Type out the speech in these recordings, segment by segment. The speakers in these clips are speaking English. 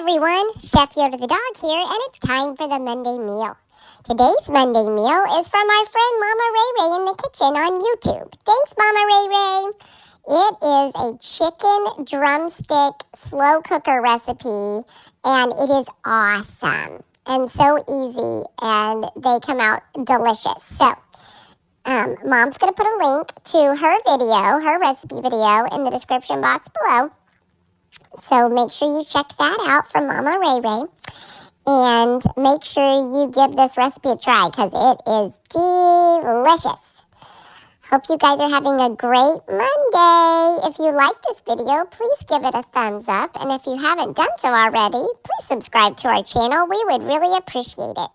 everyone, Chef Yoda the dog here, and it's time for the Monday meal. Today's Monday meal is from our friend Mama Ray Ray in the kitchen on YouTube. Thanks, Mama Ray Ray. It is a chicken drumstick slow cooker recipe, and it is awesome and so easy, and they come out delicious. So, Mom's going to put a link to her video, her recipe video, in the description box below. So make sure you check that out from Mama Ray Ray. And make sure you give this recipe a try because it is delicious. Hope you guys are having a great Monday. If you like this video, please give it a thumbs up. And if you haven't done so already, please subscribe to our channel. We would really appreciate it.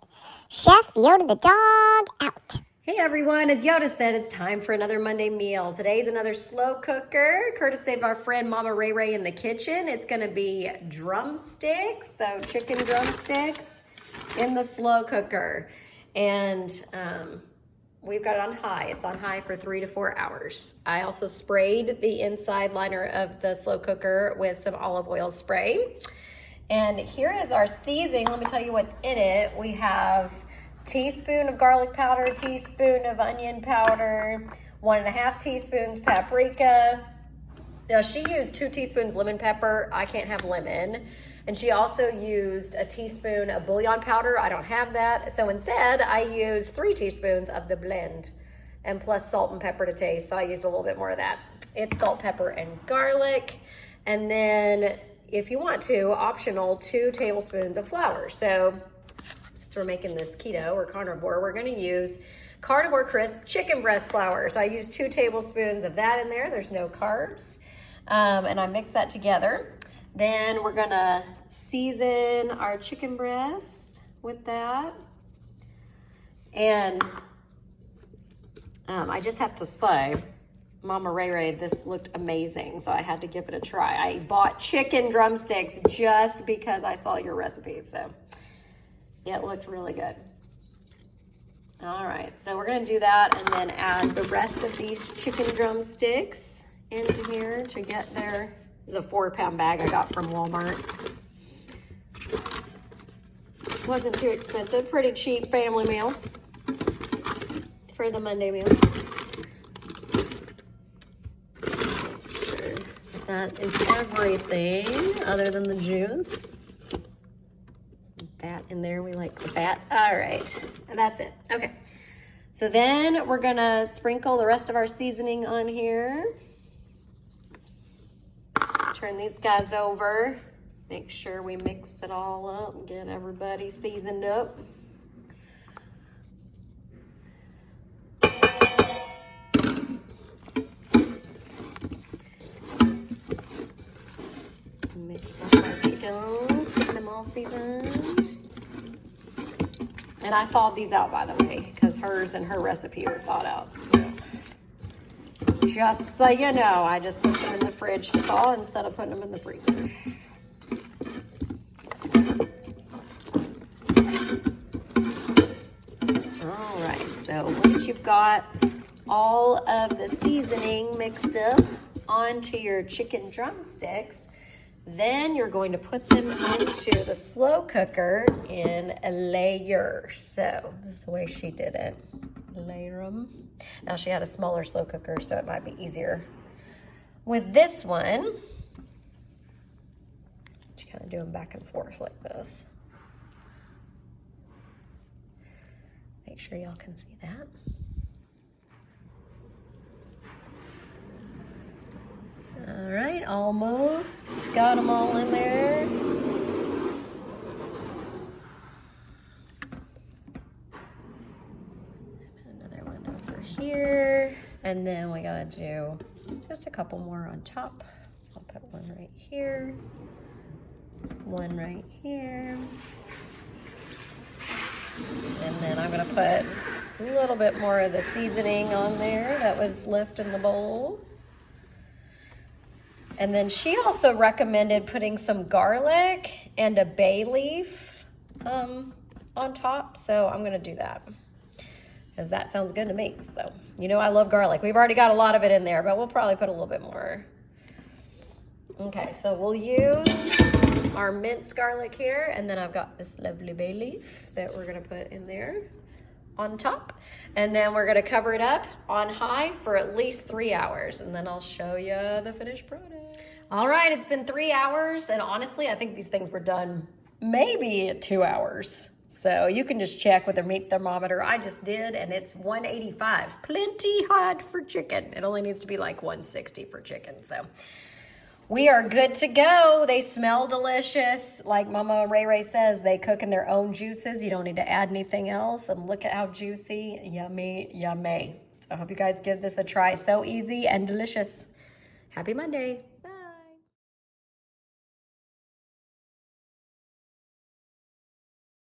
Chef Yoda the dog out. Hey everyone, as Yoda said, it's time for another Monday meal. Today's another slow cooker, courtesy of our friend Mama Ray Ray in the kitchen. It's gonna be drumsticks, so chicken drumsticks in the slow cooker. And we've got it on high. It's on high for 3 to 4 hours. I also sprayed the inside liner of the slow cooker with some olive oil spray. And here is our seasoning. Let me tell you what's in it. We have teaspoon of garlic powder, teaspoon of onion powder, 1.5 teaspoons paprika. Now she used 2 teaspoons lemon pepper. I can't have lemon. And she also used a teaspoon of bouillon powder. I don't have that. So instead I used 3 teaspoons of the blend and plus salt and pepper to taste. So I used a little bit more of that. It's salt, pepper, and garlic. And then if you want to, optional, 2 tablespoons of flour. So since we're making this keto or carnivore, we're gonna use carnivore crisp chicken breast flour. So I use 2 tablespoons of that in there. There's no carbs. And I mix that together. Then we're gonna season our chicken breast with that. And I just have to say, Mama Ray Ray, this looked amazing. So I had to give it a try. I bought chicken drumsticks just because I saw your recipe. So it looked really good. All right, so we're gonna do that and then add the rest of these chicken drumsticks into here to get there. This is a 4-pound bag I got from Walmart. Wasn't too expensive, pretty cheap family meal for the Monday meal. Sure. That is everything other than the juice. Fat in there, we like the fat. All right, and that's it. Okay, so then we're gonna sprinkle the rest of our seasoning on here. Turn these guys over. Make sure we mix it all up and get everybody seasoned up. Mix up our chickens, get them all seasoned. And I thawed these out, by the way, because hers and her recipe are thawed out. So just so you know, I just put them in the fridge to thaw instead of putting them in the freezer. All right, so once you've got all of the seasoning mixed up onto your chicken drumsticks, then you're going to put them into the slow cooker in a layer. So this is the way she did it. Layer them. Now she had a smaller slow cooker, so it might be easier. With this one, you kind of do them back and forth like this. Make sure y'all can see that. All right, almost got them all in there. Another one over here. And then we gotta do just a couple more on top. So I'll put one right here, one right here. And then I'm gonna put a little bit more of the seasoning on there that was left in the bowl. And then she also recommended putting some garlic and a bay leaf on top. So I'm gonna do that because that sounds good to me. So, you know, I love garlic. We've already got a lot of it in there, but we'll probably put a little bit more. Okay, so we'll use our minced garlic here, and then I've got this lovely bay leaf that we're gonna put in there on top. And then we're gonna cover it up on high for at least 3 hours, and then I'll show you the finished product. All right, it's been 3 hours, and honestly, I think these things were done maybe at 2 hours. So you can just check with the meat thermometer. I just did, and it's 185. Plenty hot for chicken. It only needs to be like 160 for chicken, so. We are good to go. They smell delicious. Like Mama Ray Ray says, they cook in their own juices. You don't need to add anything else. And look at how juicy, yummy, yummy. So I hope you guys give this a try. So easy and delicious. Happy Monday.